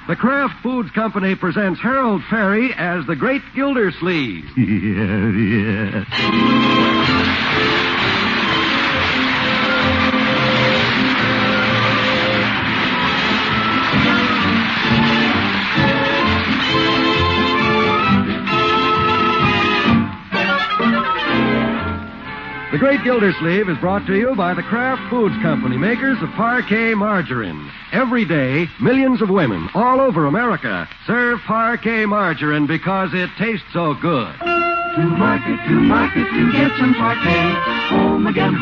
The Kraft Foods Company presents Harold Perry as the Great Gildersleeve. Yeah. The Great Gildersleeve is brought to you by the Kraft Foods Company, makers of Parquet margarine. Every day, millions of women all over America serve Parquet margarine because it tastes so good. To market, to get some Parquet. Home again,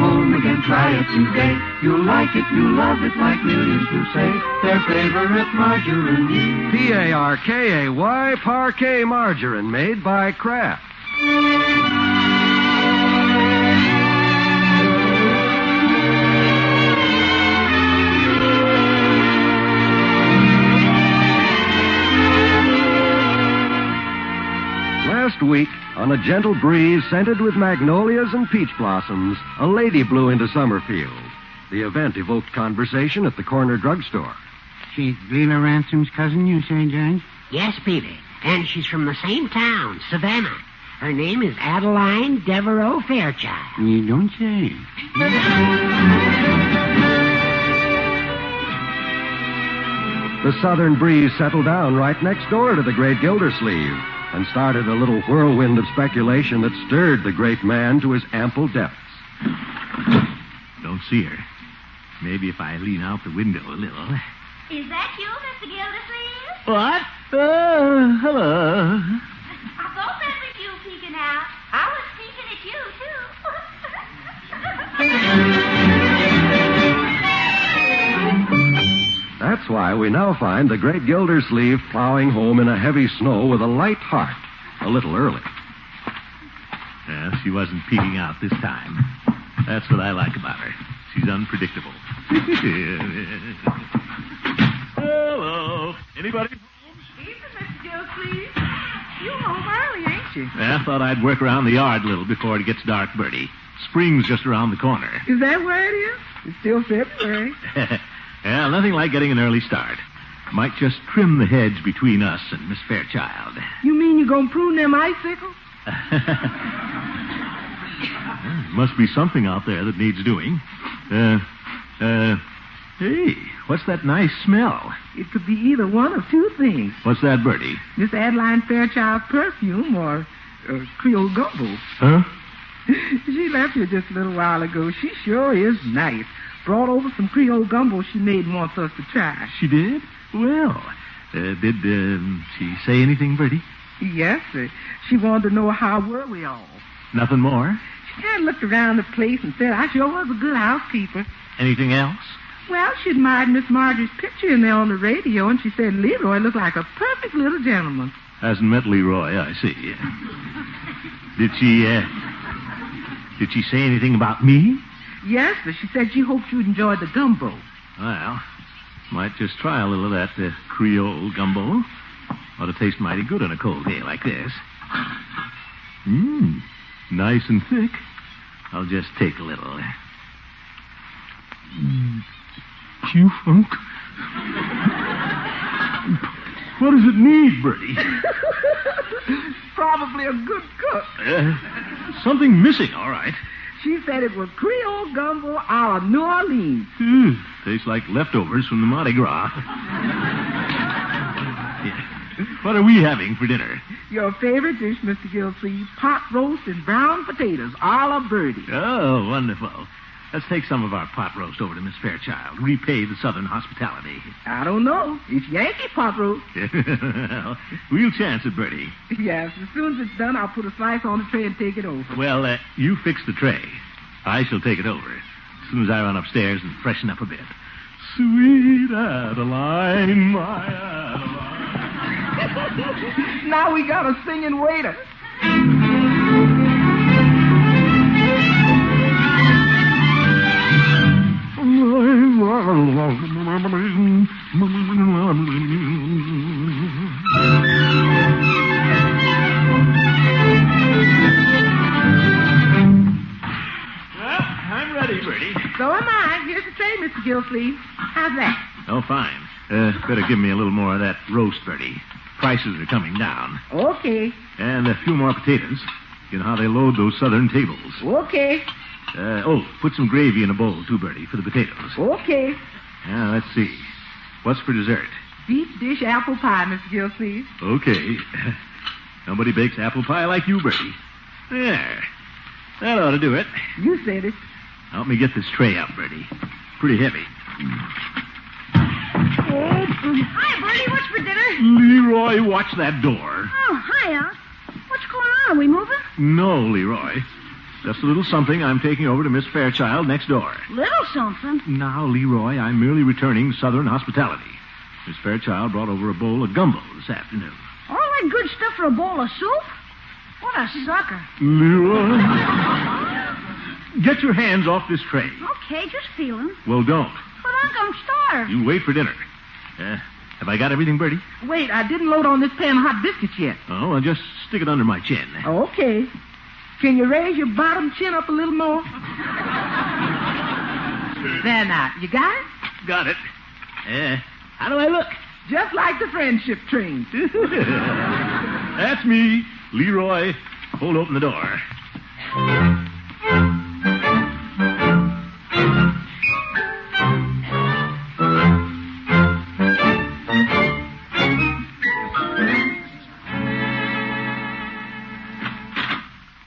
try it today. You'll like it, you'll love it, like millions who say their favorite margarine. Parkay, Parquet margarine, made by Kraft. Last week, on a gentle breeze scented with magnolias and peach blossoms, a lady blew into Summerfield. The event evoked conversation at the corner drugstore. She's Leela Ransom's cousin, you say, Judge? Yes, Peter. And she's from the same town, Savannah. Her name is Adeline Devereaux Fairchild. You don't say. The southern breeze settled down right next door to the Great Gildersleeve and started a little whirlwind of speculation that stirred the great man to his ample depths. Don't see her. Maybe if I lean out the window a little. Is that you, Mr. Gildersleeve? What? Hello. I thought that was you peeking out. I was peeking at you, too. That's why we now find the Great Gildersleeve plowing home in a heavy snow with a light heart, a little early. Yeah, she wasn't peeking out this time. That's what I like about her. She's unpredictable. Hello. Anybody home? Evening, Mr. Gildersleeve. You home early, ain't you? Yeah, I thought I'd work around the yard a little before it gets dark, Birdie. Spring's just around the corner. Is that where it is? It's still February. Yeah, nothing like getting an early start. Might just trim the hedge between us and Miss Fairchild. You mean you're going to prune them icicles? Must be something out there that needs doing. Hey, what's that nice smell? It could be either one of two things. What's that, Birdie? Miss Adeline Fairchild's perfume or Creole gumbo. Huh? She left here just a little while ago. She sure is nice. Brought over some Creole gumbo she made and wants us to try. She did? Well, did she say anything, Birdie? Yes, she wanted to know how were we all. Nothing more? She kind of looked around the place and said I sure was a good housekeeper. Anything else? Well, she admired Miss Marjorie's picture in there on the radio, and she said Leroy looked like a perfect little gentleman. Hasn't met Leroy, I see. Did she say anything about me? Yes, but she said she hoped you'd enjoy the gumbo. Well, might just try a little of that Creole gumbo. Ought to taste mighty good on a cold day like this. Nice and thick. I'll just take a little. Q-funk. What does it need, Birdie? Probably a good cook. Something missing, all right. She said it was Creole gumbo a la New Orleans. Tastes like leftovers from the Mardi Gras. What are we having for dinner? Your favorite dish, Mr. Gildersleeve, pot roast and brown potatoes, a la Birdie. Oh, wonderful. Let's take some of our pot roast over to Miss Fairchild. Repay the southern hospitality. I don't know. It's Yankee pot roast. We'll chance it, Birdie. Yes, as soon as it's done, I'll put a slice on the tray and take it over. Well, you fix the tray. I shall take it over as soon as I run upstairs and freshen up a bit. Sweet Adeline, my Adeline. Now we got a singing waiter. I'm ready, Birdie. So am I. Here's the tray, Mr. Gildersleeve. How's that? Oh, fine. Better give me a little more of that roast, Birdie. Prices are coming down. Okay. And a few more potatoes. You know how they load those southern tables. Okay. Put some gravy in a bowl, too, Birdie, for the potatoes. Okay. Now, let's see. What's for dessert? Deep dish apple pie, Mr. Gilsleeve. Okay. Nobody bakes apple pie like you, Birdie. There. That ought to do it. You said it. Help me get this tray out, Birdie. Pretty heavy. Hi, Birdie. What's for dinner? Leroy, watch that door. Oh, hiya. What's going on? Are we moving? No, Leroy. Just a little something I'm taking over to Miss Fairchild next door. Little something. Now, Leroy, I'm merely returning Southern hospitality. Miss Fairchild brought over a bowl of gumbo this afternoon. All that good stuff for a bowl of soup? What a sucker. Leroy. Get your hands off this tray. Okay, just feeling. Well, don't. But I'm starved. You wait for dinner. Have I got everything, Birdie? Wait, I didn't load on this pan of hot biscuits yet. Oh, well, just stick it under my chin. Okay. Can you raise your bottom chin up a little more? There now. You got it? Got it. How do I look? Just like the friendship train. That's me, Leroy. Hold open the door.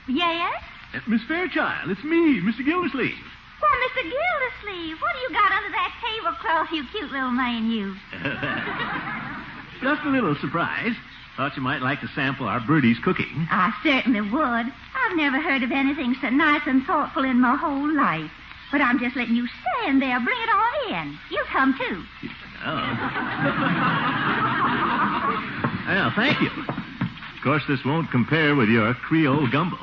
Yes? Miss Fairchild, it's me, Mr. Gildersleeve. Well, Mr. Gildersleeve, what do you got under that tablecloth, you cute little man, you? Just a little surprise. Thought you might like to sample our Birdie's cooking. I certainly would. I've never heard of anything so nice and thoughtful in my whole life. But I'm just letting you stand there. Bring it on in. You come, too. Oh. Well, thank you. Of course, this won't compare with your Creole gumbo.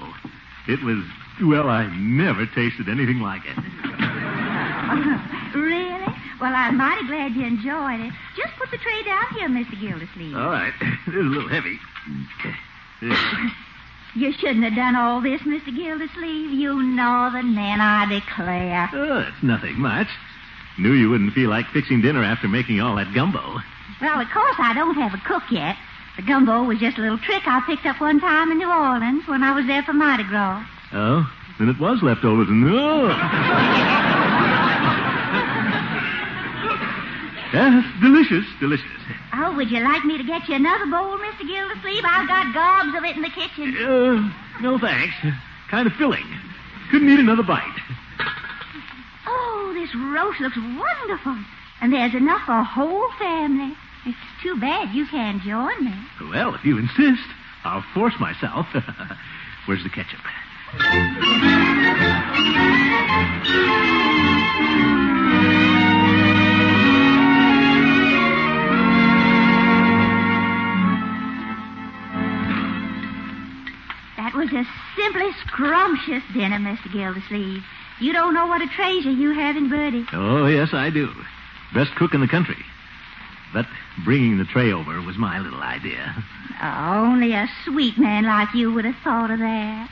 It was, well, I never tasted anything like it. Really? Well, I'm mighty glad you enjoyed it. Just put the tray down here, Mr. Gildersleeve. All right. It is a little heavy. You shouldn't have done all this, Mr. Gildersleeve. You northern man, I declare. Oh, it's nothing much. Knew you wouldn't feel like fixing dinner after making all that gumbo. Well, of course, I don't have a cook yet. The gumbo was just a little trick I picked up one time in New Orleans when I was there for Mardi Gras. Oh? Then it was leftovers. No. Yes, delicious, delicious. Oh, would you like me to get you another bowl, Mr. Gildersleeve? I've got gobs of it in the kitchen. No thanks. Kind of filling. Couldn't eat another bite. Oh, this roast looks wonderful. And there's enough for a whole family. It's too bad you can't join me. Well, if you insist, I'll force myself. Where's the ketchup? That was a simply scrumptious dinner, Mr. Gildersleeve. You don't know what a treasure you have in Birdie. Oh, yes, I do. Best cook in the country. But bringing the tray over was my little idea. Oh, only a sweet man like you would have thought of that.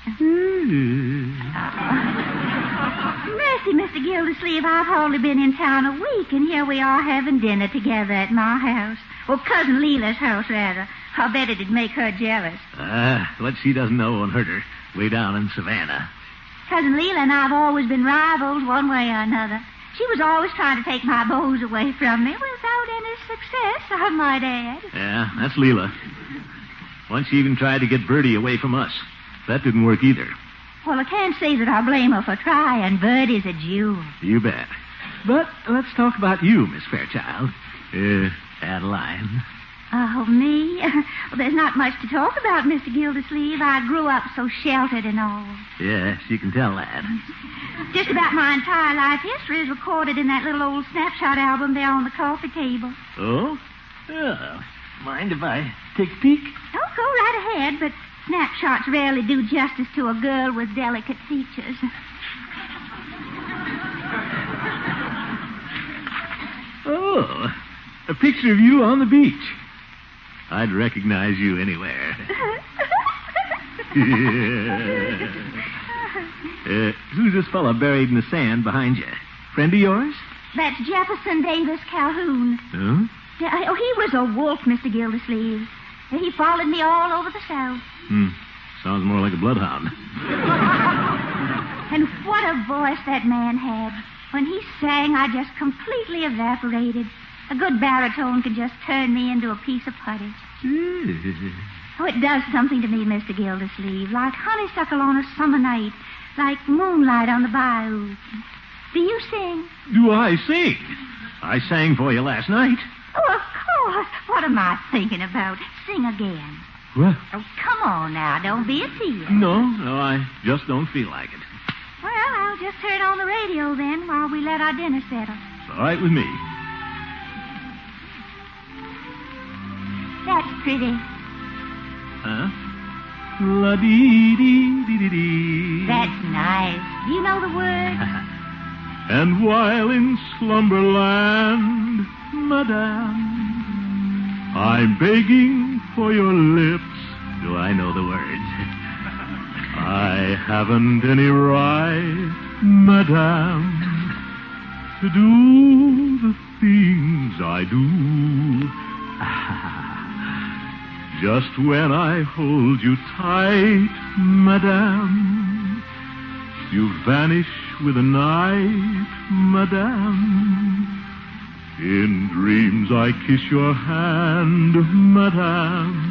Mercy, Mr. Gildersleeve, I've hardly been in town a week, and here we are having dinner together at my house. Well, Cousin Leela's house, rather. I bet it'd make her jealous. What she doesn't know won't hurt her. Way down in Savannah. Cousin Leela and I have always been rivals one way or another. She was always trying to take my bows away from me without any success, I might add. Yeah, that's Leela. Once she even tried to get Birdie away from us. That didn't work either. Well, I can't say that I blame her for trying. Birdie's a jewel. You bet. But let's talk about you, Miss Fairchild. Adeline. Oh, me? Well, there's not much to talk about, Mr. Gildersleeve. I grew up so sheltered and all. Yes, you can tell that. Just about my entire life history is recorded in that little old snapshot album there on the coffee table. Oh? Mind if I take a peek? Oh, go right ahead, but snapshots rarely do justice to a girl with delicate features. Oh, a picture of you on the beach. I'd recognize you anywhere. Who's this fella buried in the sand behind you? Friend of yours? That's Jefferson Davis Calhoun. Huh? Oh, he was a wolf, Mr. Gildersleeve. He followed me all over the South. Sounds more like a bloodhound. And what a voice that man had. When he sang, I just completely evaporated. A good baritone could just turn me into a piece of putty. Oh, it does something to me, Mr. Gildersleeve, like honeysuckle on a summer night, like moonlight on the bayou. Do you sing? Do I sing? I sang for you last night. Oh, of course. What am I thinking about? Sing again. What? Oh, come on now. Don't be a tease. No, I just don't feel like it. Well, I'll just turn on the radio then while we let our dinner settle. It's all right with me. That's pretty. Huh? La-dee-dee-dee-dee-dee. That's nice. Do you know the words? And while in slumberland, madame, I'm begging for your lips. Do I know the words? I haven't any right, madame, to do the things I do. Just when I hold you tight, madame, you vanish with the night, madame. In dreams I kiss your hand, madame,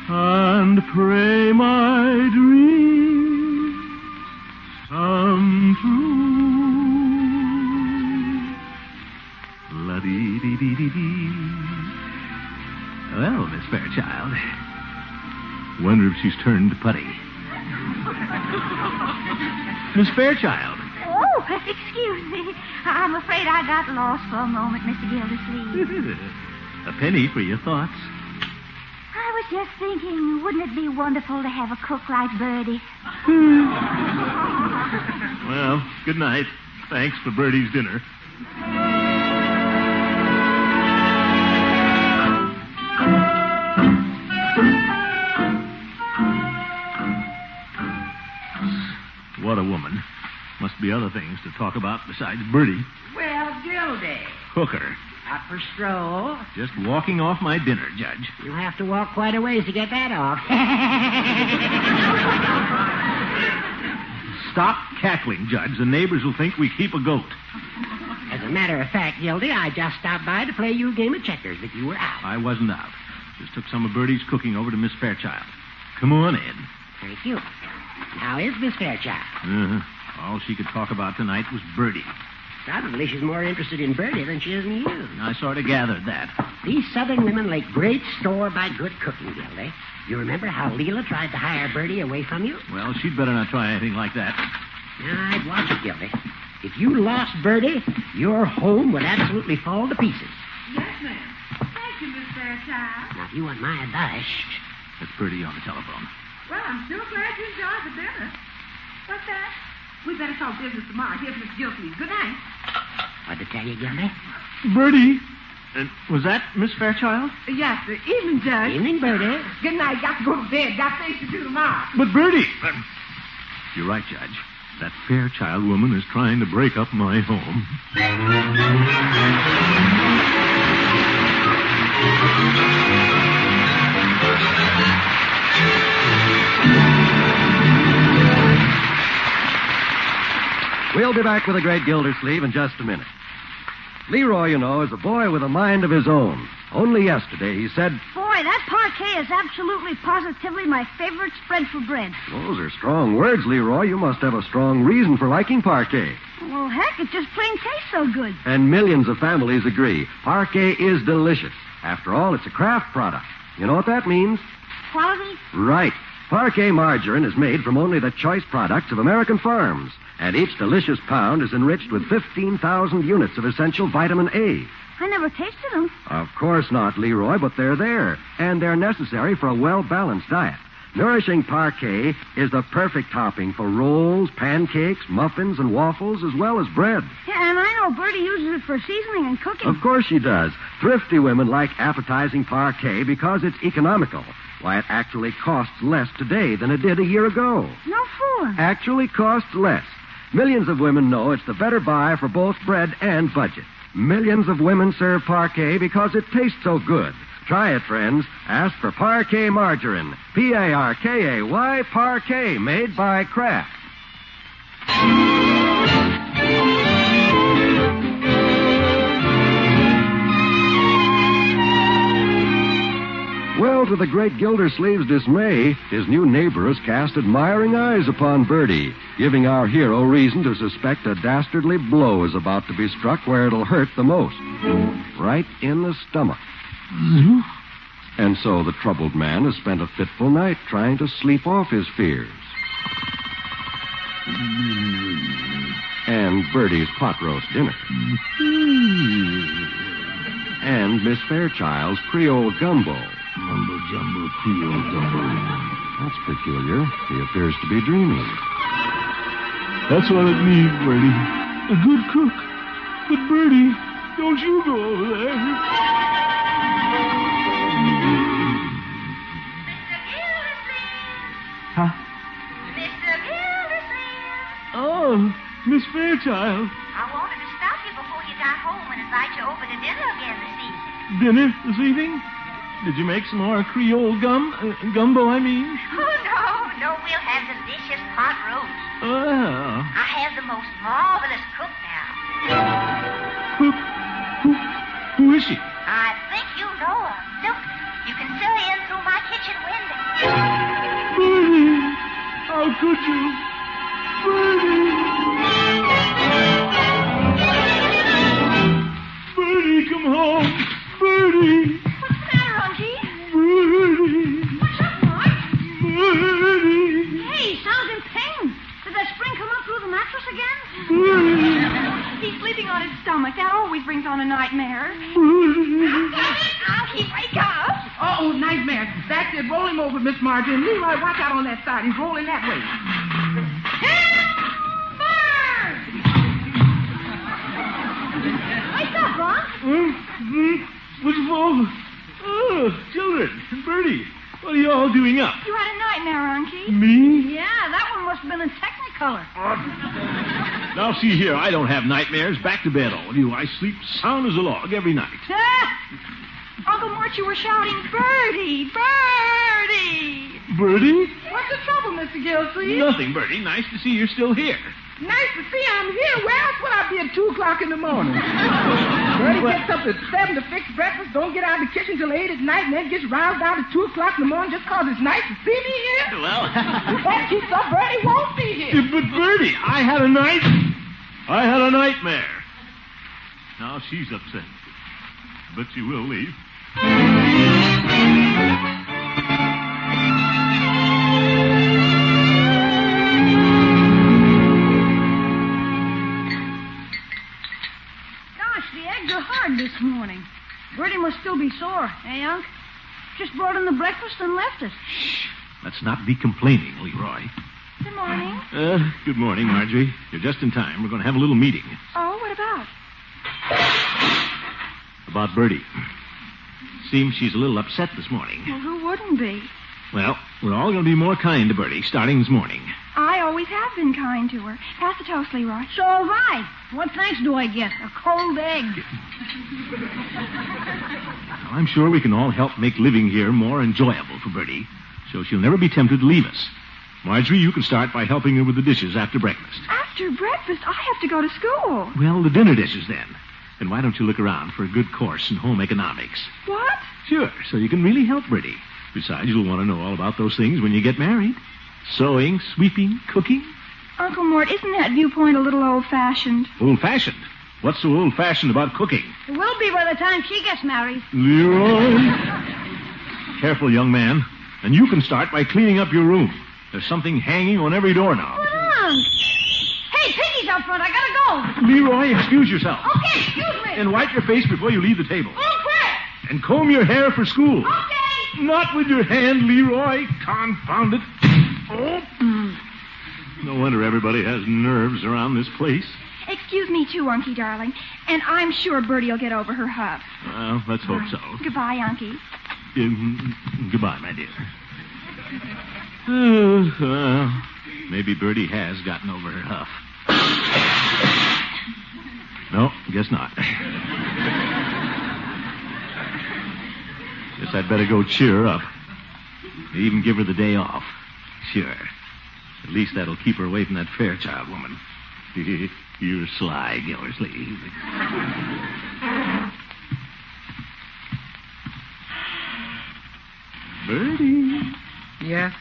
and pray my dreams come true. La-dee-dee-dee-dee-dee. Well, Miss Fairchild, wonder if she's turned to putty. Miss Fairchild. Oh, excuse me. I'm afraid I got lost for a moment, Mr. Gildersleeve. A penny for your thoughts. I was just thinking, wouldn't it be wonderful to have a cook like Birdie? Well, good night. Thanks for Birdie's dinner. What a woman. Must be other things to talk about besides Birdie. Well, Gildy. Hooker. Out for stroll. Just walking off my dinner, Judge. You'll have to walk quite a ways to get that off. Stop cackling, Judge. The neighbors will think we keep a goat. As a matter of fact, Gildy, I just stopped by to play you a game of checkers, but you were out. I wasn't out. Just took some of Birdie's cooking over to Miss Fairchild. Come on in. Thank you. How is Miss Fairchild? All she could talk about tonight was Birdie. Probably she's more interested in Birdie than she is in you. I sort of gathered that. These southern women lay great store by good cooking, Gildy. You remember how Leela tried to hire Birdie away from you? Well, she'd better not try anything like that. I'd watch it, Gildy. If you lost Birdie, your home would absolutely fall to pieces. Yes, ma'am. Thank you, Miss Fairchild. Now, if you want my advice... That's Birdie on the telephone. Well, I'm still glad you enjoyed the dinner. What's that? We better talk business tomorrow. Here's Miss Gildy. Good night. What'd I tell you, Gildy? Birdie! Was that Miss Fairchild? Yes, sir. Evening, Judge. Evening, Birdie. Good night. Got to go to bed. Got things to do tomorrow. But Birdie! You're right, Judge. That Fairchild woman is trying to break up my home. We'll be back with the great Gildersleeve in just a minute. Leroy, you know, is a boy with a mind of his own. Only yesterday he said, Boy, that parquet is absolutely positively my favorite spread for bread. Those are strong words, Leroy. You must have a strong reason for liking parquet. Well, heck, it just plain tastes so good. And millions of families agree. Parquet is delicious. After all, it's a craft product. You know what that means? Quality? Right. Parquet margarine is made from only the choice products of American farms. And each delicious pound is enriched with 15,000 units of essential vitamin A. I never tasted them. Of course not, Leroy, but they're there. And they're necessary for a well-balanced diet. Nourishing parquet is the perfect topping for rolls, pancakes, muffins, and waffles, as well as bread. Yeah, and I know Birdie uses it for seasoning and cooking. Of course she does. Thrifty women like appetizing parquet because it's economical. Why, it actually costs less today than it did a year ago. No fool. Actually costs less. Millions of women know it's the better buy for both bread and budget. Millions of women serve Parquet because it tastes so good. Try it, friends. Ask for Parquet margarine. Parkay, Parquet, made by Kraft. Well, to the great Gildersleeve's dismay, his new neighbor has cast admiring eyes upon Birdie, giving our hero reason to suspect a dastardly blow is about to be struck where it'll hurt the most. Right in the stomach. And so the troubled man has spent a fitful night trying to sleep off his fears. And Birdie's pot roast dinner. And Miss Fairchild's Creole gumbo. Mumbo jumbo, Creole gumbo. That's peculiar. He appears to be dreaming. That's what it means, Birdie. A good cook. But, Birdie, don't you go over there. Huh? Mr. Gildersleeve. Oh, Miss Fairchild. I wanted to stop you before you got home and invite you over to dinner again this evening. Dinner this evening? Did you make some more Creole gumbo, I mean? Oh, no, we'll have delicious pot roast. Oh. I have the most marvelous cook now. Who is she? I think you know her. Look, you can see her in through my kitchen window. Birdie, how could you? Birdie! Birdie, come home. Birdie! What's the matter, Unky? Birdie! What's up, boy? Birdie! Hey, he sounds in pain. Did that spring come up through the mattress again? Birdie! He's sleeping on his stomach. That always brings on a nightmare. Unky, wake up. Oh, nightmare. That's it. Roll him over, Miss Marjorie. Leroy, watch out on that side. He's rolling that way. Wake up, Ron. What's the fault? Oh, children, Birdie, what are you all doing up? You had a nightmare, Unky. Me? Yeah, that one must have been in Technicolor. Now, see here, I don't have nightmares. Back to bed, all of you. I sleep sound as a log every night. Uncle Mort, you were shouting, Birdie, Birdie. Birdie? What's the trouble, Mr. Gildersleeve? Nothing, Birdie. Nice to see you're still here. Nice to see I'm here. Where else would I be at 2 o'clock in the morning? Birdie gets up at 7 to fix breakfast, don't get out of the kitchen till 8 at night, and then gets roused out at 2 o'clock in the morning just 'cause it's nice to see me here? Well, If that keeps up, Birdie won't be here. but Birdie, I had a nightmare. Now she's upset. But she will leave. This morning. Birdie must still be sore, eh, Unc? Just brought in the breakfast and left us. Shh. Let's not be complaining, Leroy. Good morning. Good morning, Marjorie. You're just in time. We're going to have a little meeting. Oh, what about? About Birdie. Seems she's a little upset this morning. Well, who wouldn't be? Well, we're all going to be more kind to Birdie starting this morning. I always have been kind to her. Pass the toast, Leroy. So have I. What thanks do I get? A cold egg. Well, I'm sure we can all help make living here more enjoyable for Birdie, so she'll never be tempted to leave us. Marjorie, you can start by helping her with the dishes after breakfast. After breakfast? I have to go to school. Well, the dinner dishes, then. And why don't you look around for a good course in home economics? What? Sure, so you can really help Birdie. Besides, you'll want to know all about those things when you get married. Sewing, sweeping, cooking. Uncle Mort, isn't that viewpoint a little old-fashioned? Old-fashioned? What's so old-fashioned about cooking? It will be by the time she gets married. Leroy! Careful, young man. And you can start by cleaning up your room. There's something hanging on every doorknob. What on? Hey, Piggy's out front. I gotta go. Leroy, excuse yourself. Okay, excuse me. And wipe your face before you leave the table. Okay. And comb your hair for school. Okay. Not with your hand, Leroy. Confound it. Oh. No wonder everybody has nerves around this place. Excuse me, too, Unky, darling. And I'm sure Birdie will get over her huff. Well, let's hope so. Goodbye, Unky. Goodbye, my dear. Maybe Birdie has gotten over her huff. No, guess not. Guess I'd better go cheer her up. Even give her the day off. Sure. At least that'll keep her away from that Fairchild woman. You're sly, Gildersleeve. Birdie. Yes?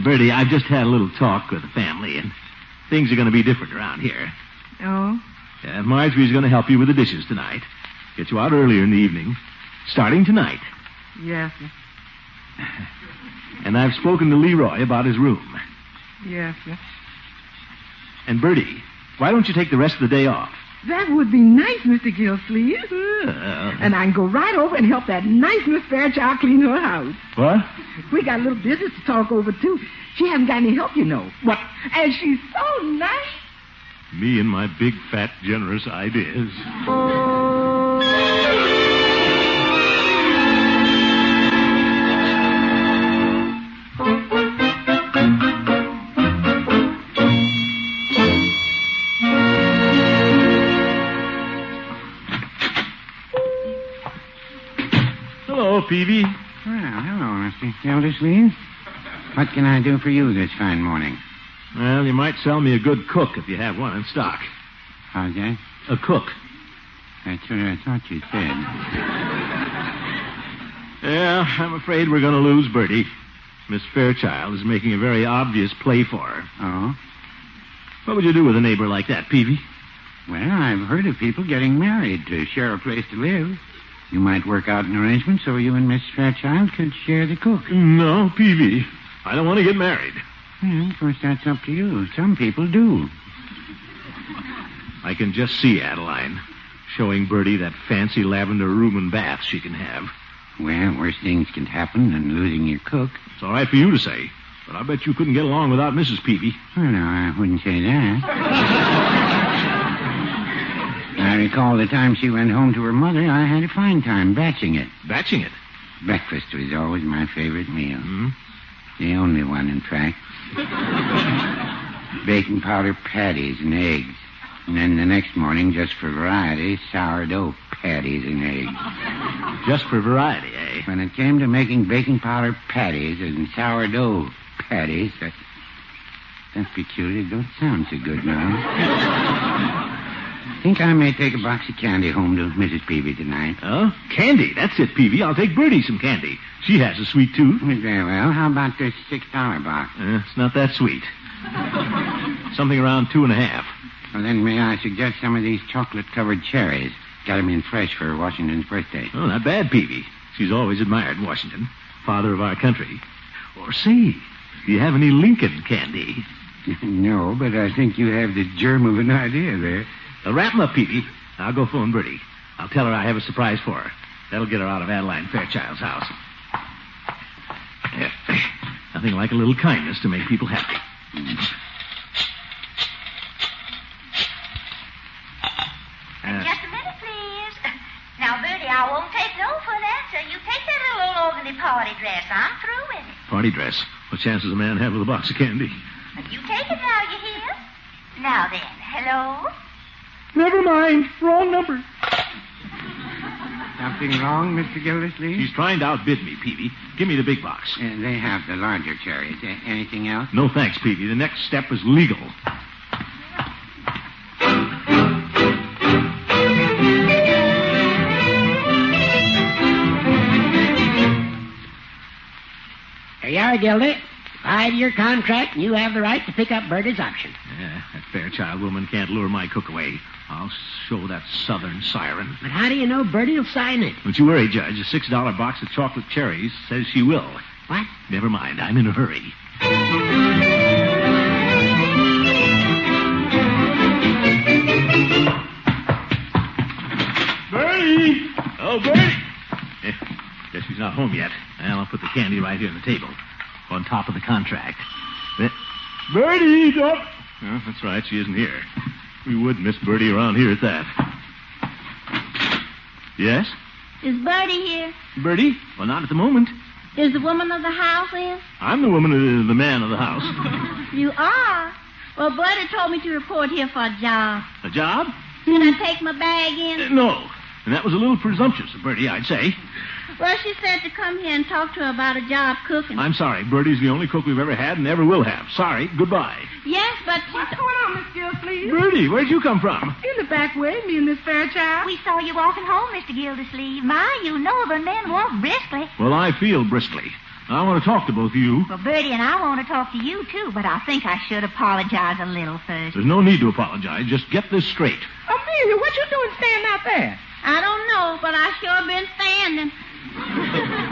Birdie, I've just had a little talk with the family, and things are going to be different around here. Oh? Marjorie's going to help you with the dishes tonight. Get you out earlier in the evening, starting tonight. Yes. And I've spoken to Leroy about his room. Yes. And Birdie, why don't you take the rest of the day off? That would be nice, Mr. Gilsleeve. Well. And I can go right over and help that nice Miss Fairchild clean her house. What? We got a little business to talk over, too. She hasn't got any help, you know. What? And she's so nice. Me and my big, fat, generous ideas. Hello, Peavy. Well, hello, Mr. Gildersleeve. What can I do for you this fine morning? Well, you might sell me a good cook if you have one in stock. How's that? A cook. That's what I thought you said. Yeah, I'm afraid we're going to lose Birdie. Miss Fairchild is making a very obvious play for her. Oh? What would you do with a neighbor like that, Peavy? Well, I've heard of people getting married to share a place to live. You might work out an arrangement so you and Miss Fairchild could share the cook. No, Peavy. I don't want to get married. Well, of course, that's up to you. Some people do. I can just see Adeline showing Birdie that fancy lavender room and bath she can have. Well, worse things can happen than losing your cook. It's all right for you to say, but I bet you couldn't get along without Mrs. Peavy. Well, no, I wouldn't say that. I recall the time she went home to her mother, I had a fine time batching it. Batching it? Breakfast was always my favorite meal. Hmm? The only one, in fact. Baking powder patties and eggs. And then the next morning, just for variety, sourdough patties and eggs. Just for variety, eh? When it came to making baking powder patties and sourdough patties, that's peculiar. Don't sound so good now. Think I may take a box of candy home to Mrs. Peavy tonight. Oh? Candy. That's it, Peavy. I'll take Birdie some candy. She has a sweet tooth. Very well. How about this $6 box? It's not that sweet. Something around 2.5. Well, then may I suggest some of these chocolate-covered cherries? Got 'em in fresh for Washington's birthday. Oh, not bad, Peavy. She's always admired Washington, father of our country. Or say, do you have any Lincoln candy? No, but I think you have the germ of an idea there. Wrap 'em up, Peavy. I'll go phone Birdie. I'll tell her I have a surprise for her. That'll get her out of Adeline Fairchild's house. Nothing like a little kindness to make people happy. Just a minute, please. Now, Birdie, I won't take no for that, so you take that little old organdy party dress. I'm through with it. Party dress? What chance does a man have with a box of candy? You take it now, you hear? Now then, hello? Never mind. Wrong number. Something wrong, Mr. Gildersleeve? She's trying to outbid me, Peavy. Give me the big box. They have the larger cherries. Anything else? No thanks, Peavy. The next step is legal. Here you are, Gildy. 5-year contract, and you have the right to pick up Birdie's option. Yeah, that Fairchild woman can't lure my cook away. I'll show that southern siren. But how do you know Birdie will sign it? Don't you worry, Judge. A $6 box of chocolate cherries says she will. What? Never mind. I'm in a hurry. Birdie! Oh, Birdie! Guess she's not home yet. Well, I'll put the candy right here on the table, on top of the contract. Birdie, don't... Oh, that's right. She isn't here. We would miss Birdie around here at that. Yes? Is Birdie here? Birdie? Well, not at the moment. Is the woman of the house in? I'm the woman, the man of the house. You are? Well, Birdie told me to report here for a job. A job? Can I take my bag in? No. And that was a little presumptuous of Birdie, I'd say. Well, she said to come here and talk to her about a job cooking. I'm sorry. Birdie's the only cook we've ever had and ever will have. Sorry. Goodbye. Yes, but What's going on, Miss Gildersleeve? Birdie, where'd you come from? In the back way, me and Miss Fairchild. We saw you walking home, Mr. Gildersleeve. My, you northern men walk briskly. Well, I feel briskly. I want to talk to both of you. Well, Birdie and I want to talk to you, too, but I think I should apologize a little first. There's no need to apologize. Just get this straight. Amelia, what you doing standing out there? I don't know, but I sure been standing.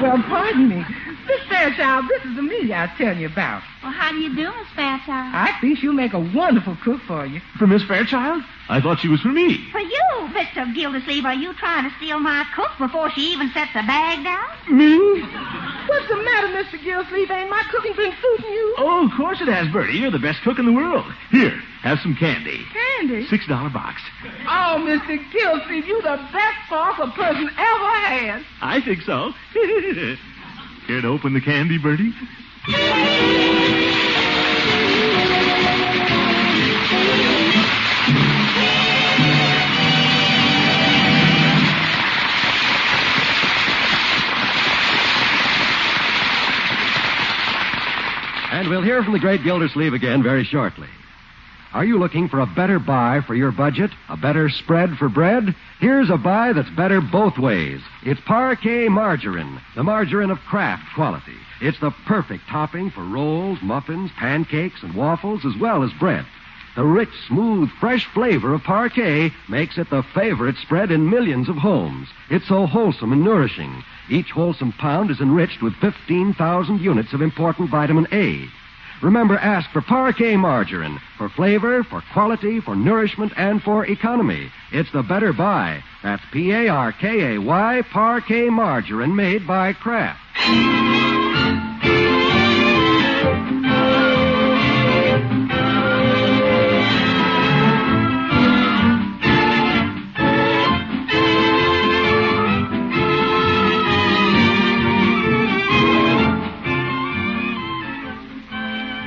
Well, pardon me. Miss Fairchild, this is Amelia I was telling you about. Well, how do you do, Miss Fairchild? I think she'll make a wonderful cook for you. For Miss Fairchild? I thought she was for me. For you, Mr. Gildersleeve, are you trying to steal my cook before she even sets the bag down? Me? What's the matter, Mr. Gildersleeve? Ain't my cooking been suiting you? Oh, of course it has, Birdie. You're the best cook in the world. Here, have some candy. Candy? $6 box. Oh, Mr. Gildersleeve, you the best boss a person ever had. I think so. Care to open the candy, Birdie? And we'll hear from the great Gildersleeve again very shortly. Are you looking for a better buy for your budget? A better spread for bread? Here's a buy that's better both ways. It's Parquet margarine, the margarine of Kraft quality. It's the perfect topping for rolls, muffins, pancakes, and waffles, as well as bread. The rich, smooth, fresh flavor of Parquet makes it the favorite spread in millions of homes. It's so wholesome and nourishing. Each wholesome pound is enriched with 15,000 units of important vitamin A. Remember, ask for Parquet margarine for flavor, for quality, for nourishment, and for economy. It's the better buy. That's Parkay, Parquet margarine made by Kraft.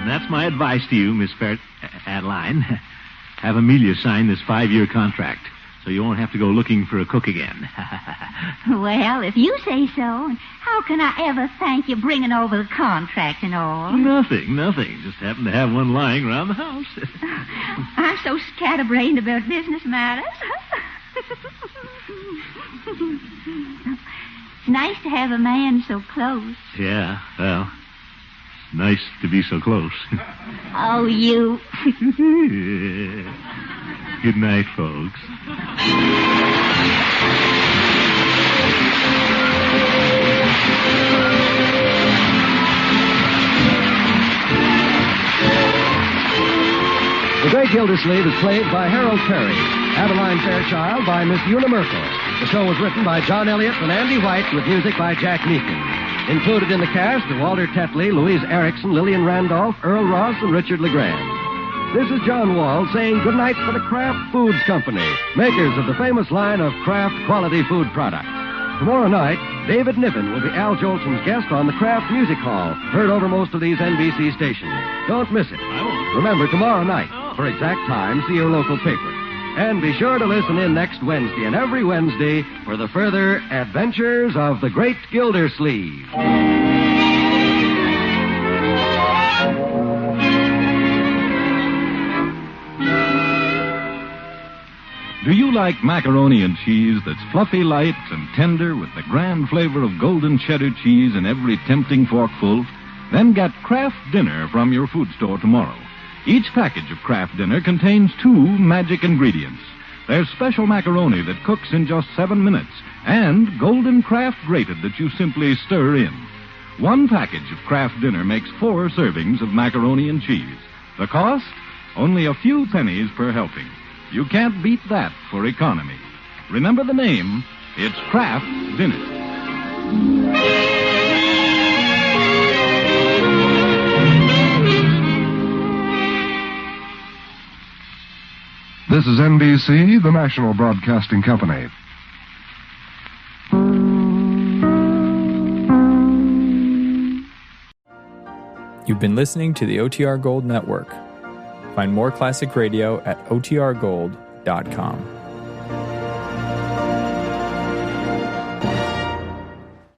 That's my advice to you, Miss Adeline. Have Amelia sign this 5-year contract so you won't have to go looking for a cook again. Well, if you say so, how can I ever thank you bringing over the contract and all? Nothing. Just happen to have one lying around the house. I'm so scatterbrained about business matters. It's nice to have a man so close. Yeah, well, nice to be so close. Oh, you. Good night, folks. The Great Gildersleeve is played by Harold Perry. Adeline Fairchild by Miss Una Merkel. The show was written by John Elliott and Andy White with music by Jack Meakin. Included in the cast are Walter Tetley, Louise Erickson, Lillian Randolph, Earl Ross, and Richard LeGrand. This is John Wall saying goodnight for the Kraft Foods Company, makers of the famous line of Kraft quality food products. Tomorrow night, David Niven will be Al Jolson's guest on the Kraft Music Hall, heard over most of these NBC stations. Don't miss it. I won't. Remember, tomorrow night, for exact time, see your local paper. And be sure to listen in next Wednesday and every Wednesday for the further adventures of the Great Gildersleeve. Do you like macaroni and cheese that's fluffy light and tender with the grand flavor of golden cheddar cheese in every tempting forkful? Then get Kraft Dinner from your food store tomorrow. Each package of Kraft Dinner contains 2 magic ingredients. There's special macaroni that cooks in just 7 minutes, and golden Kraft grated that you simply stir in. 1 package of Kraft Dinner makes 4 servings of macaroni and cheese. The cost? Only a few pennies per helping. You can't beat that for economy. Remember the name. It's Kraft Dinner. This is NBC, the national broadcasting company. You've been listening to the OTR Gold Network. Find more classic radio at otrgold.com.